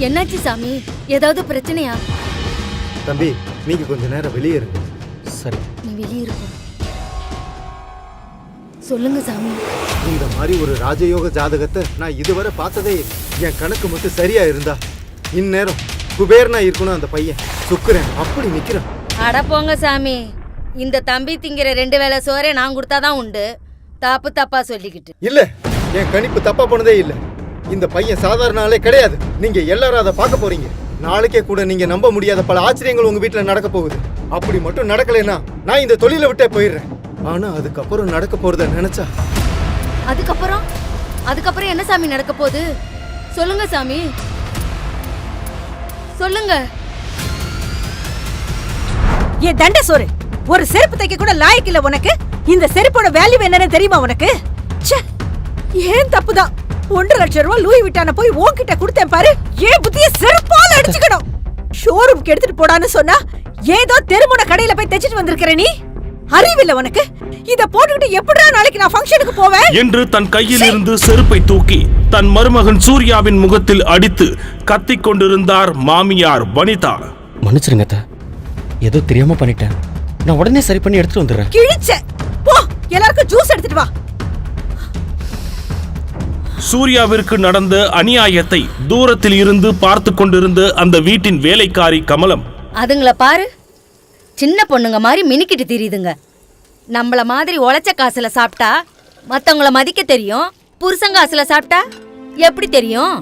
என்னாச்சு சாமி? ஏதாவது பிரச்சனையா? தம்பி, நீங்க கொஞ்ச நேரம் வெளியே இருங்க. சரி. நீ வெளியே இருக்க. சொல்லுங்க சாமி. இந்த மாதிரி ஒரு ராஜயோக ஜாதகத்தை நான் இதுவரை பார்த்ததே இல்லை. என் கணக்கு மட்டும் சரியா இருந்தா இந்நேரம் குபேரனா இருக்கணும். அந்த பையன் சுக்குறேன் அப்படி நிக்கிறான். அட போங்க சாமி. இந்த தம்பி திங்கிற 2 வேளை சோறே நான் கொடுத்தாதான் உண்டு. தப்பா சொல்லிக்கிட்டு. இல்ல, என் கணிப்பு தப்பா போனதே இல்ல. இந்த பையன் சாதாரண ஆளே கிடையாது. நீங்க எல்லாரும் அதை பார்க்க போறீங்க. நாளைக்கே கூட நீங்க நம்ப முடியாத பல ஆச்சரியங்கள் உங்க வீட்டுல நடக்க போகுது. அப்படி மட்டும் நடக்கலைன்னா நான் இந்த தொழிலை விட்டே போயிடுறேன். ஆனா அதுக்கப்புறம் நடக்க போறத நினைச்சா. அதுக்கப்புறம் என்ன சாமி நடக்க போகுது? சொல்லுங்க சாமி, சொல்லுங்க. ஏன் தண்ட சோறு, ஒரு செருப்பு தைக்க கூட லாயக்கு இல்ல உனக்கு. இந்த செருப்போட வேல்யூ என்னன்னு தெரியுமா உனக்கு? ஏன் தப்புதான். 1.5 லட்சம் ரூபாய் லூயி விட்டான போய் உன்கிட்ட கொடுத்தேன் பாரு. ஏன் புத்திய செருப்பால அடிச்சுக்கணும். ஷோரூம்க்கு எடுத்துட்டு போடான்னு சொன்னா ஏதோ தெருமுன கடையில போய் தைச்சிட்டு வந்திருக்கிற நீ. அறிவில்ல உனக்கு? இத போட்டுக்கிட்டு எப்படிடா நாளைக்கு நான் ஃபங்க்ஷனுக்கு போவேன் என்று தன் கையில் இருந்து செருப்பை தூக்கி தன் மருமகன் சூர்யாவின் முகத்தில் அடித்து கத்திக் கொண்டிருந்தார் மாமியார் வனிதா. மன்னிச்சிருங்க அத்தை, ஏதோ தெரியாம பண்ணிட்டேன். நான் உடனே சரி பண்ணி எடுத்துட்டு வந்துடுறேன். கிழிச்ச போ, எல்லாருக்கும் ஜூஸ் எடுத்துட்டு வா. சூர்யாவிற்கு நடந்த அநியாயத்தை தூரத்தில் இருந்து பார்த்து கொண்டிருந்த அந்த வீட்டின் வேலைக்காரி கமலம், அதுங்கள பாரு, சின்ன பொண்ணுங்க மாதிரி மினிக்கிட்டு தெரியுதுங்க. நம்மள மாதிரி உழைச்ச காசுல சாப்பிட்டா மத்தவங்கள மதிக்க தெரியும். புருஷன் காசுல சாப்பிட்டா எப்படி தெரியும்?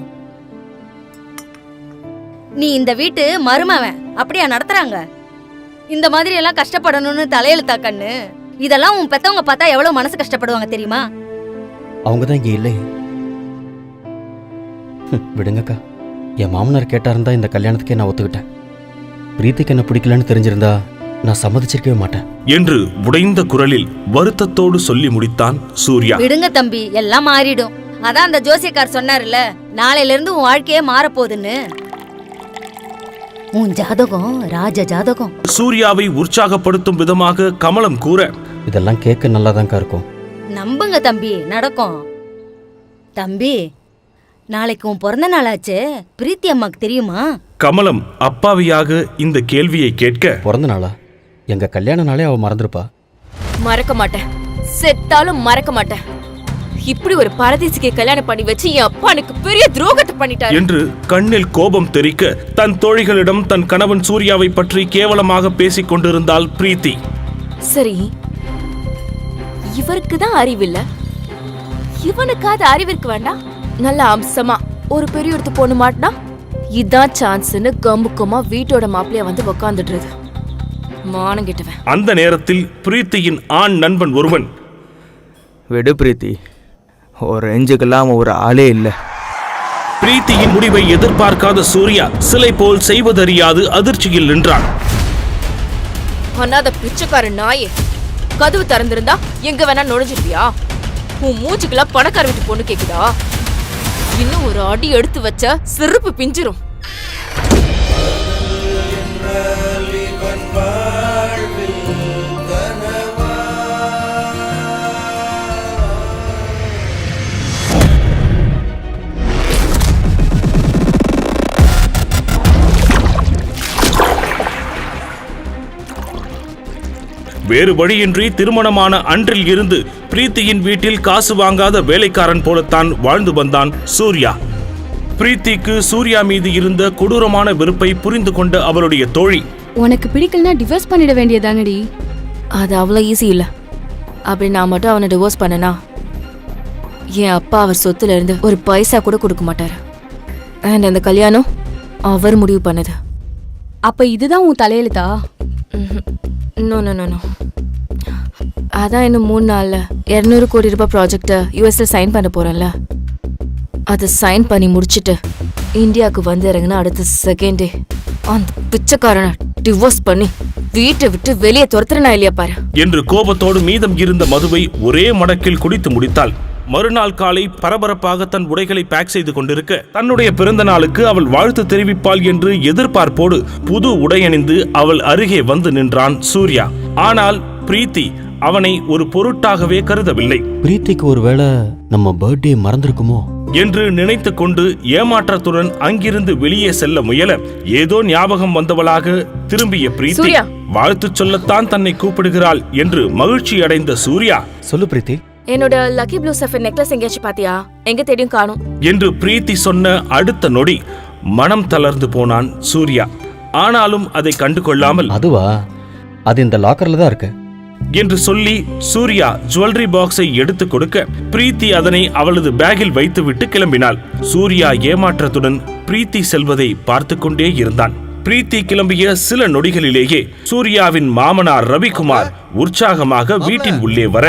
நீ இந்த வீட்டு மருமவன் அப்படியா நடத்துறாங்க? இந்த மாதிரி எல்லாம் கஷ்டப்படணும்னு தலையெழுத்தா கண்ணு? இதெல்லாம் உன் பெத்தவங்க பார்த்தா எவ்வளவு மனசு கஷ்டப்படுவாங்க தெரியுமா? அவங்கதான் இங்க இல்லை. விடுங்கக்கா, என் மாமனார் கேட்டா இருந்தா இந்த கல்யாணத்துக்கே நான் ஒத்துக்கிட்டேன். பிரீத்திக்கு என்ன பிடிக்கலன்னு தெரிஞ்சிருந்தா நான் சம்மதிச்சிருக்கவே மாட்டேன் என்று உடைந்த குரலில் வருத்தத்தோடு சொல்லி முடித்தான் சூர்யா. விடுங்க தம்பி, எல்லாம் மாறிடும். அதான் அந்த ஜோசியக்கார் சொன்னார்ல, நாளையில இருந்து உன் வாழ்க்கையே மாறப்போகுதுன்னு. உன் ஜாதகம் ராஜ ஜாதகம். சூர்யாவை உற்சாகப்படுத்தும் விதமாக கமலம் கூற, இதெல்லாம் கேட்க நல்லாதான்க்கா இருக்கும். நம்புங்க தம்பி, நடக்கும். தம்பி, நாளைக்கு உன் பிறந்த நாளாச்சு. பிரீத்தி அம்மாக்கு தெரியுமா? கமலம் அப்பாவியாக இந்த கேள்வியை கேட்க, பிறந்த நாளா? எங்க கல்யாண நாளே அவ மறந்துருப்பா. மறக்க மாட்டேன், செத்தாலும் மறக்க மாட்டேன். இப்படி ஒரு பரதேசிக்கு கல்யாணம் பண்ணி வச்சு என் அப்பா எனக்கு பெரிய துரோகத்தை பண்ணிட்டார் என்று கண்ணில் கோபம் தெறிக்க தன் தோழிகளிடம் தன் கணவன் சூர்யாவை பற்றி கேவலமாக பேசிக் கொண்டிருந்தாள் பிரீத்தி. சரி, இவருக்கு தான் அறிவில்ல, இவனுக்காவது அறிவிற்கு வேண்டாம். நல்ல அம்சமா ஒரு பெரிய இடத்து பொண்ணு மாட்டினா இதான் சான்ஸ்னு கம்புக்கமா வீட்டோட மாப்பிளைய வந்து உக்காந்துடுறது. மானம் கெட்டவன். அந்த நேரத்தில் பிரீத்தியின் ஆண் நண்பன் ஒருவன், விடு பிரீத்தி, ஒரு ரேஞ்சுக்கெல்லாம் ஒரு ஆளே இல்லை. பிரீத்தியின் முடிவை எதிர்பார்க்காத சூர்யா சிலை போல் செய்வதறியாது அதிர்ச்சியில் நின்றான். அண்ணாத பிச்சைக்கார நாயே, கதவு திறந்திருந்தா எங்க வேணா நுழைஞ்சிருப்பியா? உன் மூச்சுக்கெல்லாம் பணக்கார வீட்டு பொண்ணு கேக்குதா? இன்னும் ஒரு அடி எடுத்து வச்ச செருப்பு பிஞ்சிரும். வேறு வழியின்றி திருமணமான அன்றில் இருந்து பிரீத்தியின் வீட்டில் காசு வாங்காத வேலைக்காரன் போலத்தான் வாழ்ந்து வந்தான் சூர்யா. பிரீத்திக்கு சூர்யா மீது இருந்த கொடூரமான வெறுப்பை புரிந்து கொண்ட அவளுடைய தோழி, உனக்கு பிடிக்கலனா டிவோர்ஸ் பண்ணிட வேண்டியதானடி. அது அவ்வளோ ஈஸி இல்ல. அப்படி நான் மட்டும் அவனை டிவோர்ஸ் பண்ணனா என் அப்பா அவர் சொத்துல இருந்து ஒரு பைசா கூட கொடுக்க மாட்டாரு. அண்ட் அந்த கல்யாணம் அவர் முடிவு பண்ணது. அப்ப இதுதான் உன் தலையெழுத்தா? No no no no. அதான் இன்னும் 3 நாள்ல 200 கோடி ரூபாய் ப்ராஜெக்ட யூஎஸ்ல சைன் பண்ண போறேன்ல. அதை சைன் பண்ணி முடிச்சுட்டு இந்தியாவுக்கு வந்து இறங்கினா அடுத்த செகண்டே அந்த பிச்சைக்காரனை டிவோர்ஸ் பண்ணி வீட்டை விட்டு வெளியே துரத்துறனா இல்லையா பாரு என்று கோபத்தோடு மீதம் இருந்த மதுவை ஒரே மடக்கில் குடித்து முடித்தாள். மறுநாள் காலை பரபரப்பாக தன் உடைகளை பேக் செய்து கொண்டிருக்க, தன்னுடைய பிறந்த நாளுக்கு அவள் வாழ்த்து தெரிவிப்பாள் என்று எதிர்பார்ப்போடு புது உடையணிந்து அவள் அருகே வந்து நின்றான் சூர்யா. ஆனால் பிரீத்தி அவனை ஒரு பொருட்டாகவே கருதவில்லை. பிரீத்திக்கு ஒருவேளை நம்ம பர்த்டே மறந்திருக்குமோ? என்று நினைத்து கொண்டு ஏமாற்றத்துடன் அங்கிருந்து வெளியே செல்ல முயல ஏதோ ஞாபகம் வந்தவளாக திரும்பிய பிரீத்தி சூர்யா. வாழ்த்து சொல்லத்தான் தன்னை கூப்பிடுகிறாள் என்று மகிழ்ச்சி அடைந்த சூர்யா, சொல்லு பிரீத்தி. என்னோட லக்கி ப்ளூ சஃபர் நெக்லஸ் எங்கேயாச்சும் பாத்தியா? எங்க தேடியும் காணும் என்று பிரீத்தி சொன்ன அடுத்த நொடி மனம் தளர்ந்து போனான் சூர்யா. ஆனாலும் அதை கண்டு கொள்ளாமல் அதுவா? அது இந்த லாக்கர்ல தான் இருக்கு என்று சொல்லி சூர்யா ஜுவல்லரி பாக்ஸை எடுத்து கொடுக்க பிரீத்தி அதனை அவளது பேக்கில் வைத்துவிட்டு கிளம்பினாள். சூர்யா ஏமாற்றத்துடன் பிரீத்தி செல்வதை பார்த்து கொண்டே இருந்தான். பிரீத்தி கிளம்பிய சில நொடிகளிலேயே சூர்யாவின் மாமனார் ரவிக்குமார் உற்சாகமாக வீட்டின் உள்ளே வர,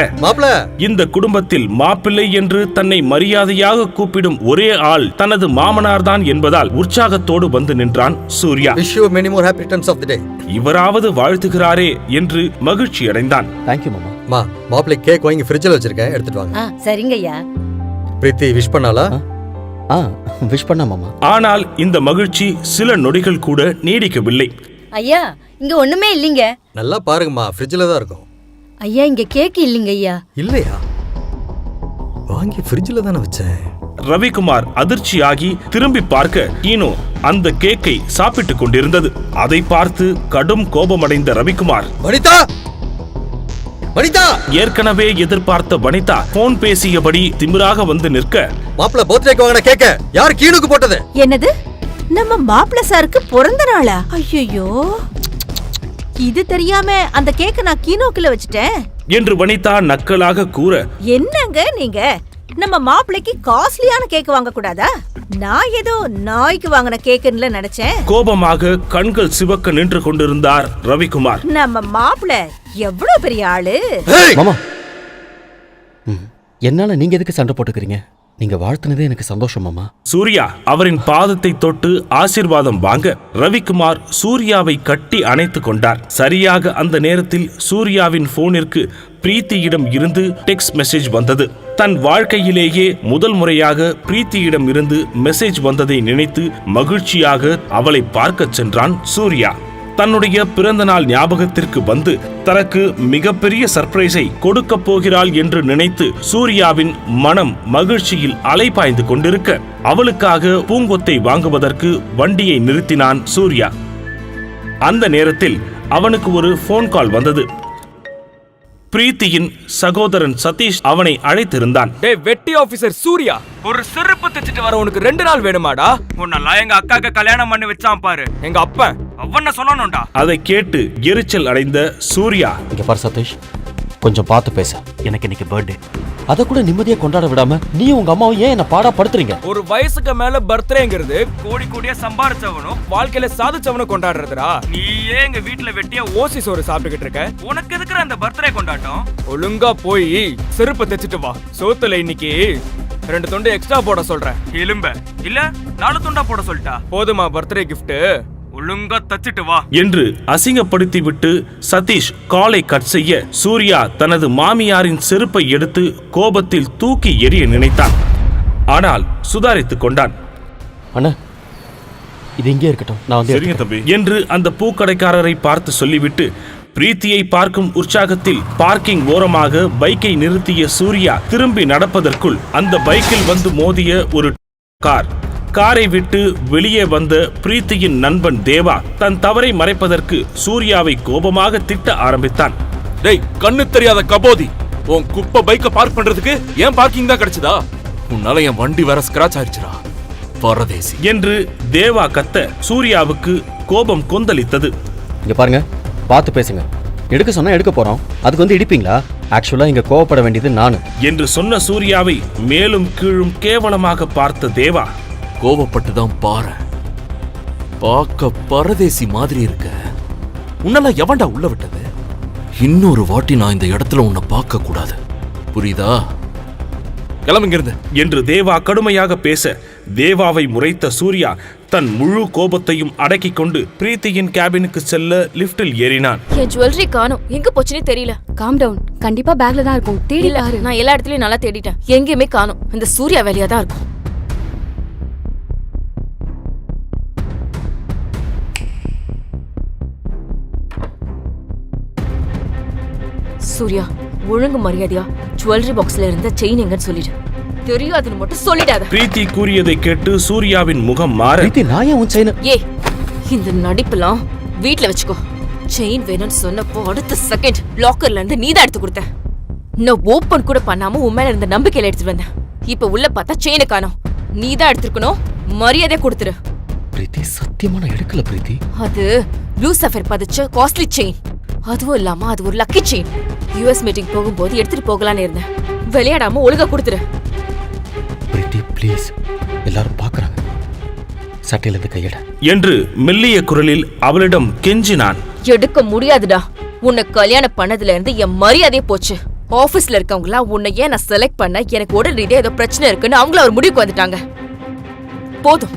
இந்த குடும்பத்தில் மாப்பிள்ளை என்று தன்னை மரியாதையாக கூப்பிடும் ஒரே ஆள் தனது மாமனார்தான் என்பதால் உற்சாகத்தோடு வந்து நின்றான் சூர்யா. இவராவது வாழ்த்துகிறாரே என்று மகிழ்ச்சி அடைந்தான். தேங்க்யூ மாமா. மாப்பிள்ளை கேக் வாங்கி ஃப்ரிட்ஜில் வச்சிருக்கேன், எடுத்துட்டு வாங்க. சரிங்கய்யா. பிரீத்தி விஷ் பண்ணாலா? விஷ் பண்ண மாமா. ஆனால் இந்த மகிழ்ச்சி சில நொடிகள் கூட நீடிக்கவில்லை. ஐயா, இங்க ஒண்ணுமே இல்லைங்க. நல்லா பாருங்கம்மா, ஃப்ரிட்ஜில் தான் இருக்கும். ஐயா, இங்க கேக் இல்லைங்க ஐயா. இல்லையா? வாங்கி ஃப்ரிட்ஜில் தானே வச்சேன். ரவிக்குமார் அதிர்ச்சியாகி திரும்பி பார்க்க ஈனோ அந்த கேக்கை சாப்பிட்டுக் கொண்டிருந்தது. அதை பார்த்து கடும் கோபமடைந்த ரவிக்குமார், வனிதா, வனிதா! ஏற்கனவே எதிர்பார்த்த வனிதா போன் பேசியபடி திமிராக வந்து நிற்க, மாப்பிள்ள பர்த்டேக்கு வாங்கின கேக்க யார் கீனுக்கு போட்டது? என்னது? நம்ம மாப்பிள்ள சாருக்கு பிறந்த நாளா? ஐயோ, இது தெரியாம அந்த கேக்க நான் கீனோக்குள்ள வச்சுட்டேன் என்று வனிதா நக்கலாக கூற, என்னங்க நீங்க? நம்ம மாப்பிள்ளைக்கு காஸ்ட்லியான கேக் வாங்க கூடாதா? நான் ஏதோ நாய்க்கு வாங்கின கேக்குன்னு நினைச்சேன். கோபமாக கண்கள் சிவக்க நின்று கொண்டிருந்தார் ரவிக்குமார். நம்ம மாப்பிள்ள எவ்வளவு பெரிய ஆளு! மாமா, என்னால நீங்க எதுக்கு சண்டை போட்டுக்கிறீங்க? நீங்க வாழ்த்துனதே எனக்கு சந்தோஷம் மாமா. சூர்யா அவரின் பாதத்தை தொட்டு ஆசீர்வாதம் வாங்க ரவிக்குமார் சூர்யாவை கட்டி அணைத்துக் கொண்டார். சரியாக அந்த நேரத்தில் சூர்யாவின் போனிற்கு பிரீத்தியிடம் இருந்து டெக்ஸ்ட் மெசேஜ் வந்தது. தன் வாழ்க்கையிலேயே முதல் முறையாக பிரீத்தியிடம் இருந்து மெசேஜ் வந்ததை நினைத்து மகிழ்ச்சியாக அவளை பார்க்கச் சென்றான் சூர்யா. தன்னுடைய பிறந்த நாள் ஞாபகத்திற்கு வந்து தனக்கு மிகப்பெரிய சர்ப்ரைஸை கொடுக்க போகிறாள் என்று நினைத்து சூர்யாவின் மனம் மகிழ்ச்சியில் அலைபாய்ந்து கொண்டிருக்க அவளுக்காக பூங்கொத்தை வாங்குவதற்கு வண்டியை நிறுத்தினான் சூர்யா. அந்த நேரத்தில் அவனுக்கு ஒரு போன் கால் வந்தது. பிரீத்தியின் சகோதரன் சதீஷ் அவனை அழைத்திருந்தான். டேய் வெட்டி ஆபீசர் சூர்யா, ஒரு செருப்பு தைச்சிட்டு வர உனக்கு 2 நாள் வேணுமாடா? உன்னெல்லாம் எங்க அக்காக்கு கல்யாணம் பண்ணி வச்சான் பாரு எங்க அப்பன், அவன சொல்லணும்டா. அதை கேட்டு எரிச்சல் அடைந்த சூர்யா, இங்க பாரு சதீஷ், கொஞ்சம் பார்த்து பேச. எனக்கு இன்னைக்கு பர்த்டே, அதை கூட நிம்மதியா கொண்டாட விடாம நீ உங்க அம்மாவும் ஏன் என்ன பாடா படுத்துறீங்க? ஒரு வயசுக்கு மேல பர்த்டேங்கிறது கோடி கோடியா சம்பாரிச்சவனும் வாழ்க்கையில சாதிச்சவனும் கொண்டாடுறதுடா. நீயே எங்க வீட்டுல வெட்டியா ஓசி சோறு சாப்பிட்டுக்கிட்டு இருக்க, உனக்கு எதுக்குற அந்த பர்த்டே கொண்டாட்டம்? ஒழுங்கா போய் செருப்பு தைச்சிட்டு வா. சோத்துல இன்னைக்கு 2 துண்டு எக்ஸ்ட்ரா போட சொல்றேன். எலும்ப இல்ல 4 துண்டா போட சொல்லிட்டா போதுமா? பர்த்டே கிஃப்ட் ஒழுங்கா தச்சிட்டு வா என்று அசிங்கப்படுத்திவிட்டு சதீஷ் காலை கட் செய்ய சூர்யா தனது மாமியாரின் செருப்பை எடுத்து கோபத்தில் தூக்கி எறிய நினைத்தான். ஆனால் சுதாரித்துக் கொண்டான். அண்ணா, இது இங்கே இருக்கட்டும், நான் வந்து என்று அந்த பூக்கடைக்காரரை பார்த்து சொல்லிவிட்டு பிரீத்தியை பார்க்கும் உற்சாகத்தில் பார்க்கிங் ஓரமாக பைக்கை நிறுத்திய சூர்யா திரும்பி நடப்பதற்குள் அந்த பைக்கில் வந்து மோதிய ஒரு காரை விட்டு வெளியே வந்த பிரீத்தியின் நண்பன் தேவா தன் தவறை மறைப்பதற்கு சூர்யாவை கோபமாக திட்ட ஆரம்பித்தான். டேய், கண்ணு தெரியாத கபோதி, உன் குப்பை பைக்க பார்க் பண்றதுக்கு ஏன் பார்க்கிங் தான் கிடைச்சதா? உன்னால என் வண்டி வேற ஸ்கிராச் ஆயிடுச்சுடா பரதேசி என்று தேவா கத்த சூர்யாவுக்கு கோபம் கொந்தளித்தது. இங்க பாருங்க, பார்த்து பேசுங்க. எடுக்க சொன்னா எடுக்க போறோம், அதுக்கு வந்து இடிப்பீங்களா? ஆக்சுவலா இங்க கோவப்பட வேண்டியது நானு என்று சொன்ன சூர்யாவை மேலும் கீழும் கேவலமாக பார்த்த தேவா, கோவப்பட்டு தான் பாரு, பார்க்க பரதேசி மாதிரி இருக்க. உன்னெல்லாம் எவன்டா உள்ள விட்டது? இன்னொரு வாட்டி நான் இந்த இடத்துல உன்னை பார்க்க கூடாது, புரியுதா? கிளம்புங்கிருந்து என்று தேவா கடுமையாக பேச தேவாவை முறைத்த சூர்யா தன் முழு கோபத்தையும் அடக்கிக் கொண்டு பிரீத்தியின் கேபினுக்கு செல்ல லிப்டில் ஏறினான். என் ஜுவல்லரி காணோம், எங்க போச்சுன்னே தெரியல. காம் டவுன், கண்டிப்பா பேக்ல தான் இருக்கும், தேடி பாரு. நான் எல்லா இடத்துலயும் நல்லா தேடிட்டேன், எங்கேயுமே காணோம். இந்த சூர்யா வேலையா தான் இருக்கும். சூர்யா, ஒழுங்கு மரியாதையா ஜுவல்லரி பாக்ஸ்ல இருந்த செயின் எங்கன்னு சொல்லிடு. தெரியாதுன்னு மட்டும் சொல்லிடாத. பிரீத்தி கூறியதை கேட்டு சூர்யாவின் முகம் மாற, பிரீத்தி நான் ஏன் உன் செயினை ஏய், இந்த நடிப்பெல்லாம் வீட்ல வச்சுக்கோ. செயின் வேணும்னு சொன்னப்போ அடுத்த செகண்ட் லாக்கர்ல இருந்து நீதான் எடுத்து கொடுத்த. நான் ஓபன் கூட பண்ணாம உன் மேல இருந்த நம்பிக்கையில எடுத்துட்டு வந்தேன். இப்ப உள்ள பார்த்தா செயினை காணோம். நீதான் எடுத்துக்கணும். மரியாதை கொடுத்துரு. பிரீத்தி சத்தியமா நான் எடுக்கல பிரீத்தி. அது ப்ளூ சஃபர் பதிச்ச காஸ்ட்லி செயின். அதுவும் இல்லாம அது ஒரு லக்கி செயின். யுஎஸ் மீட்டிங் போகும்போது எடுத்துட்டு போகலான்னு இருந்தேன். விளையாடாம ஒழுங்கா கொடுத்துரு. பிரீத்தி ப்ளீஸ், எல்லாரும் பாக்குறாங்க. சட்டையில இருந்து கையட என்று மெல்லிய குரலில் அவளிடம் கெஞ்சினான். எடுக்க முடியாதுடா. உன்னை கல்யாணம் பண்ணதுல இருந்து என் மரியாதையே போச்சு. ஆபீஸ்ல இருக்கவங்களா உன்னை ஏன் நான் செலக்ட் பண்ண, எனக்கு உடல் ரீதியா ஏதோ பிரச்சனை இருக்குன்னு அவங்கள ஒரு முடிவுக்கு வந்துட்டாங்க. போதும்,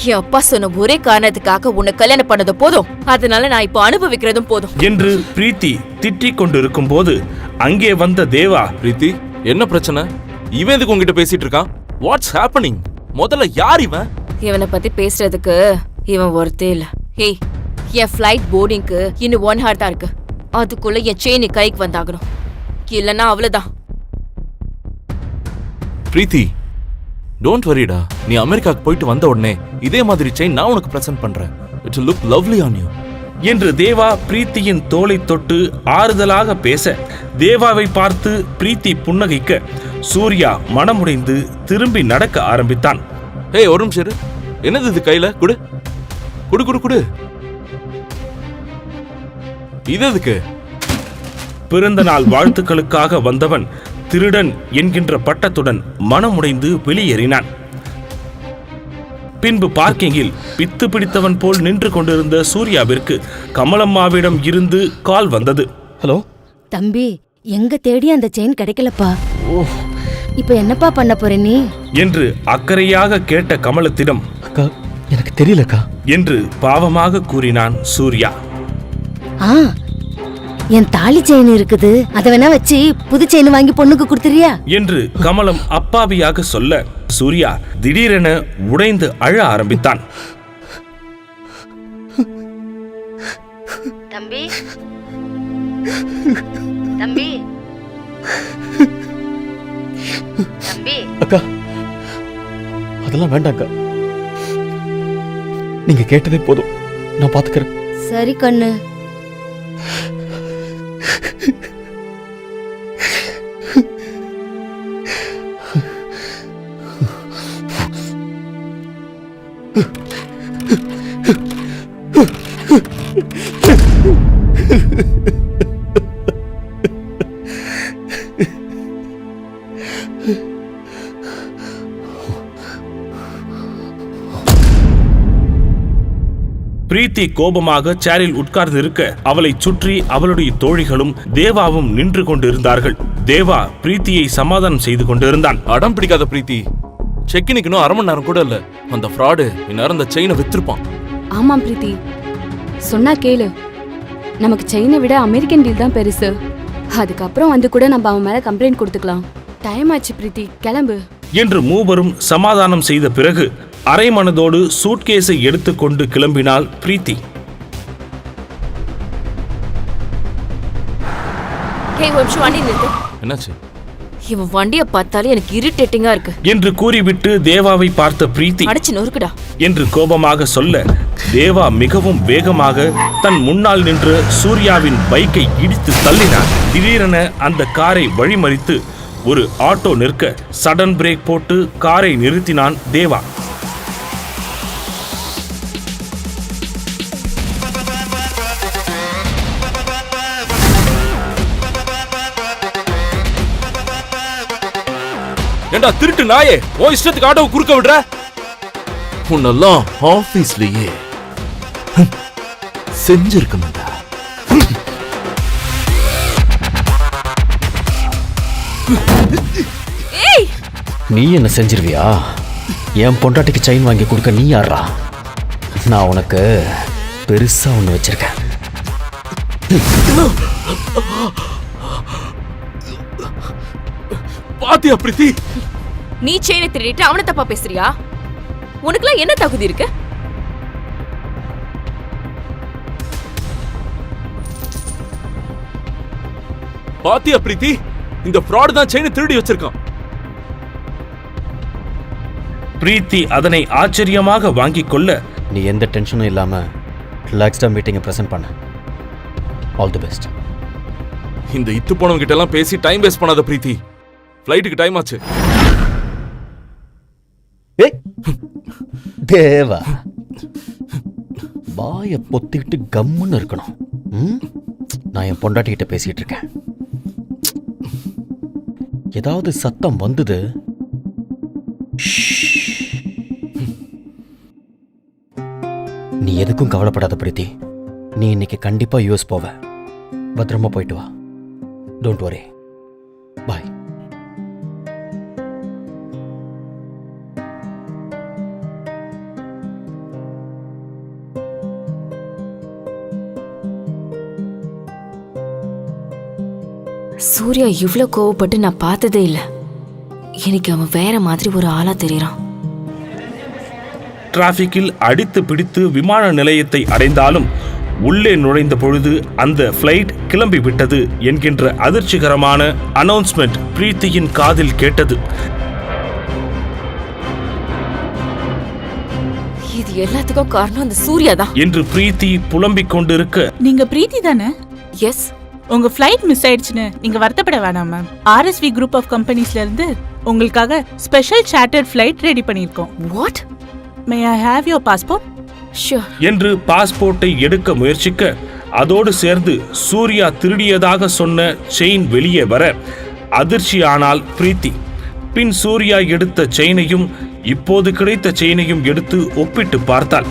என் அப்பா சொன்ன ஒரே காரணத்துக்காக உன்னை கல்யாணம் பண்ணது போதும். அதனால நான் இப்போ அனுபவிக்கிறதும் போதும் என்று பிரீத்தி திட்டிக் கொண்டிருக்கும் போது அங்கே வந்த தேவா, பிரீத்தி, என்ன பிரச்சனை? இவன் எதுக்கு உங்ககிட்ட பேசிட்டு இருக்கான்? What's happening? முதல்ல யார் இவன்? இவனை பத்தி பேசுறதுக்கு இவன் ஒருத்தே இல்ல. ஏய், என் ஃபிளைட் போர்டிங்க்கு இன்னும் 1 hour தான் இருக்கு. அதுக்குள்ள என் செயின் கைக்கு வந்தாகணும். இல்லன்னா அவ்வளவுதான். பிரீத்தி, டோன்ட் வரிடா. நீ அமெரிக்காக்கு போயிட்டு வந்த உடனே இதே மாதிரி செயின் நான் உனக்கு பிரசன்ட் பண்றேன். It will look lovely on you. என்று தேவா பிரீத்தியின் தோளை தொட்டு ஆறுதலாக பேச, தேவாவை பார்த்து பிரீத்தி புன்னகைக்க சூர்யா மனமுடைந்து திரும்பி நடக்க ஆரம்பித்தான். ஏய், ஒரு நிமிஷம் இரு. என்னது இது கையில? குடு குடு குடு குடு. இது எதுக்கு? பிறந்த நாள் வாழ்த்துக்களுக்காக வந்தவன் திருடன் என்கின்ற பட்டத்துடன் மனமுடைந்து வெளியேறினான். பின்பு பார்க்கிங்கில் பித்து பிடித்தவன் போல் நின்று கொண்டிருந்த சூர்யாவிற்கு கமலம்மாவிடம் இருந்து கால் வந்தது. ஹலோ தம்பி, எங்க தேடி அந்த செயின் கிடைக்கலப்பா. இப்ப என்னப்பா பண்ண போற நீ என்று அக்கறையாக கேட்ட கமலத்திடம், அக்கா எனக்கு தெரியலக்கா என்று பாவமாக கூறினான் சூர்யா. ஆ, என் தாலி செயின் இருக்குது, அத வேணா வச்சு புது செயின் வாங்கி பொண்ணுக்கு கொடுத்துறியா என்று கமலம் அப்பாவியாக சொல்ல, சூர்யா திடீரென உடைந்து அழ ஆரம்பித்தான். தம்பி தம்பி தம்பி அக்கா, அதெல்லாம் வேண்டாம்க்கா. நீங்க கேட்டதே போதும், நான் பாத்துக்கிறேன். சரி கண்ணு. பிரீத்தி கோபமாக சேரில் உட்கார்ந்து இருக்க, அவளை சுற்றி அவளுடைய தோழிகளும் தேவாவும் நின்று கொண்டிருந்தார்கள். தேவா பிரீத்தியை சமாதானம் செய்து கொண்டிருந்தான். அடம் பிடிக்காத பிரீத்தி. செக்கினுக்கு இன்னும் 1/2 மணி நேரம் கூட இல்ல. அந்த ஃப்ராடு இந்நேரம் அந்த செயினை வித்திருப்பான். ஆமாம் பிரீத்தி, சொன்னா கேளு. நமக்கு செயினை விட அமெரிக்கன் டீல் தான் பெருசு. அதுக்கப்புறம் வந்து கூட நம்ம அவன் மேல கம்ப்ளைண்ட் கொடுத்துக்கலாம். டைம் ஆச்சு பிரீத்தி, கிளம்பு என்று மூவரும் சமாதானம் செய்த பிறகு அரை மனதோடு சூட்கேஸை எடுத்துக்கொண்டு கிளம்பினாள் பிரீத்தி. என்னாச்சு? இவன் வண்டிய பார்த்தாலே எனக்கு இரிட்டேட்டிங்கா இருக்கு என்று கூறிவிட்டு தேவாவை பார்த்த பிரீத்தி, அடிச்சு நொறுக்குடா என்று கோபமாக சொல்ல, தேவா மிகவும் வேகமாக தன் முன்னால் நின்ற சூர்யாவின் பைக்கை இடித்து தள்ளினார். திடீரென அந்த காரை வழிமறித்து ஒரு ஆட்டோ நிற்க சடன் பிரேக் போட்டு காரை நிறுத்தினான் தேவா. ஏண்டா திருட்டு நாயே, ஓ இஷ்டத்துக்கு ஆட்டோவை குறுக்க விடுற? உன்னெல்லாம் ஆபீஸ்லயே செஞ்சிருக்கணும்டா. நீ என்ன செஞ்சிருவியா? என் பொண்டாட்டிக்கு செயின் வாங்கி கொடுக்க நீ யாரா? நான் உனக்கு பெருசா ஒண்ணு வச்சிருக்கேன். பாத்தியா பிரீத்தி? நீ செயினை திருடிட்டு அவனை தப்பா பேசுறியா? உனக்குலாம் என்ன தகுதி இருக்கு? பாத்தியா பிரீத்தி? இந்த ஃப்ராட் தான் செயினை திருடி வச்சிருக்கான். பிரீத்தி அதனை ஆச்சரியமாக வாங்கிக் கொள்ள, நீ எந்த டென்ஷனும் இல்லாமல் ரிலாக்ஸ்டாக மீட்டிங்கை ப்ரெசென்ட் பண்ண. All the best. இந்த இத்து போனவங்க கிட்ட எல்லாம் பேசி டைம் வேஸ்ட் பண்ணாத பிரீத்தி. ஃப்ளைட்டுக்கு டைம் ஆச்சு. ஏய் தேவா, வாயை பொத்திக்கிட்டு கம்முன்னு இருக்கணும். நான் என் பொண்டாட்டிக்கிட்ட பேசிட்டு இருக்கேன். ஏதாவது சத்தம் வந்தது, நீ எதுக்கும் கவலைப்படாத பிரீத்தி. நீ இன்னைக்கு கண்டிப்பா யூஎஸ் போவ. பத்திரமா போயிட்டு வா. Don't worry. பாய். சூர்யா இவ்ளோ கோவப்பட்டு நான் பார்த்ததே இல்ல. எனக்கு அவன் வேற மாதிரி ஒரு ஆளா தெரியறான். டிராபிக்கில் அடித்து பிடித்து விமான நிலையத்தை அடைந்தாலும் உள்ளே நுழைந்த பொழுது அந்த ஃப்ளைட் கிளம்பி விட்டது என்கின்ற அதிர்ச்சிகரமான அனௌன்ஸ்மெண்ட் பிரீத்தியின் காதில் கேட்டது. இது எல்லாத்துக்கும் காரணம் அந்த சூர்யா தான் என்று பிரீத்தி புலம்பிக் கொண்டிருக்க, நீங்க பிரீத்தி தானே? எஸ். உங்க ஃப்ளைட் மிஸ் ஆயிடுச்சுன்னு நீங்க வருத்தப்பட வேணாம் மேம். RSV குரூப் ஆஃப் கம்பெனிஸ்ல இருந்து உங்களுக்காக ஸ்பெஷல் சார்ட்டர்ட் ஃப்ளைட் ரெடி பண்ணிருக்கோம். What? May I have your passport? Sure. என்று பாஸ்போர்ட்டை எடுக்க முயற்சிக்க, அதோடு சேர்ந்து சூர்யா திருடியதாக சொன்ன செயின் வெளியே வர அதிர்ச்சியானாள் பிரீத்தி. பின் சூர்யா எடுத்த செயினையும் இப்போது கிடைத்த செயினையும் எடுத்து ஒப்பிட்டு பார்த்தாள்.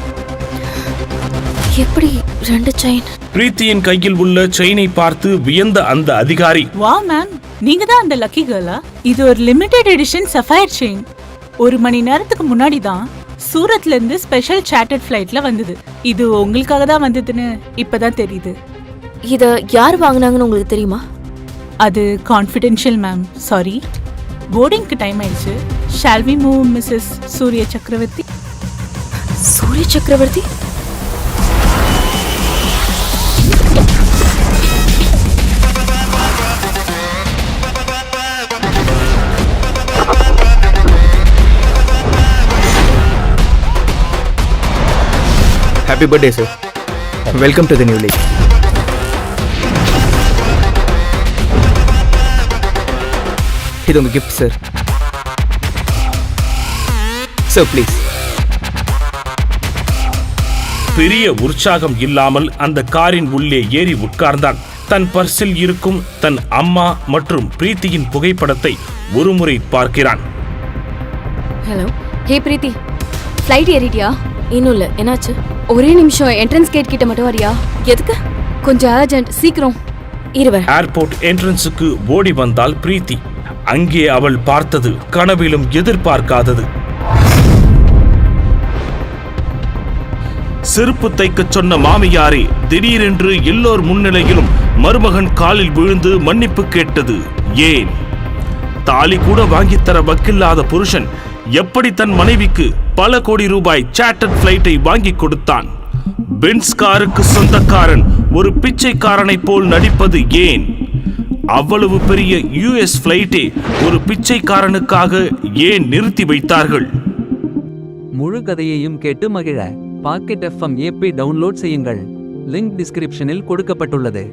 எப்படி ரெண்டு செயின்? பிரீத்தியின் கையில் உள்ள செயினை பார்த்து வியந்த அந்த அதிகாரி, வாவ் மேம், நீங்க தான் அந்த லக்கி கேர்லா? இது ஒரு லிமிடெட் எடிஷன் சஃபயர் செயின். 1 மணி நேரத்துக்கு முன்னாடி தான் சூரத்ல இருந்து ஸ்பெஷல் சார்ட்டர்ட் ஃப்ளைட்ல வந்தது. இது உங்களுக்காக தான் வந்ததுன்னு இப்பதான் தெரியுது. இத யார் வாங்குனாங்கன்னு உங்களுக்கு தெரியுமா? அது கான்ஃபிடென்ஷியல் மேம். சாரி. போர்டிங்க்கு டைம் ஆயிடுச்சு. Shall we move Mrs Surya Chakravarthy? Surya சக்கரவர்த்தி? Happy birthday, sir. Welcome to the new league. இது உங்க gift, sir. Sir, please. பெரிய உற்சாகம் இல்லாமல் அந்த காரின் உள்ளே ஏறி உட்கார்ந்தான். தன் பர்சில் இருக்கும் தன் அம்மா மற்றும் பிரீத்தியின் புகைப்படத்தை ஒருமுறை பார்க்கிறான். ஹலோ. ஹே பிரீத்தி, ஃப்ளைட் ஏறிட்டியா? இன்னும் இல்ல. என்னாச்சு? ஒரே நிமிஷம், என்ட்ரன்ஸ் கேட் கிட்ட மட்டும் வரியா? எதுக்கு? கொஞ்சம் அர்ஜென்ட், சீக்கிரம். இருவர். ஏர்போர்ட் என்ட்ரன்ஸுக்கு ஓடி வந்தாள் பிரீத்தி. அங்கே அவள் பார்த்தது கனவிலும் எதிர்பார்க்காதது. செருப்பு தைக்கச் சொன்ன மாமியாரே திடீரென்று எல்லோர் முன்னிலையிலும் மருமகன் காலில் விழுந்து மன்னிப்பு கேட்டது. ஏன்? தாலி கூட வாங்கித்தர வக்கில்லாத புருஷன் எப்படி தன் மனைவிக்கு பல கோடி ரூபாய் சார்ட்டர்ட் ஃப்ளைட்டை வாங்கி கொடுத்தான்? பென்ஸ் காருக்கு சொந்தக்காரன் ஒரு பிச்சைக்காரனை போல் நடிப்பது ஏன்? அவ்வளவு பெரிய யுஎஸ் ஃப்ளைட்டை ஒரு பிச்சைக்காரனுக்காக ஏன் நிறுத்தி வைத்தார்கள்? முழு கதையையும் கேட்டு மகிழ பாக்கெட் FM ஆப்பை டவுன்லோட் செய்யுங்கள். லிங்க் டிஸ்கிரிப்ஷனில் கொடுக்கப்பட்டுள்ளது.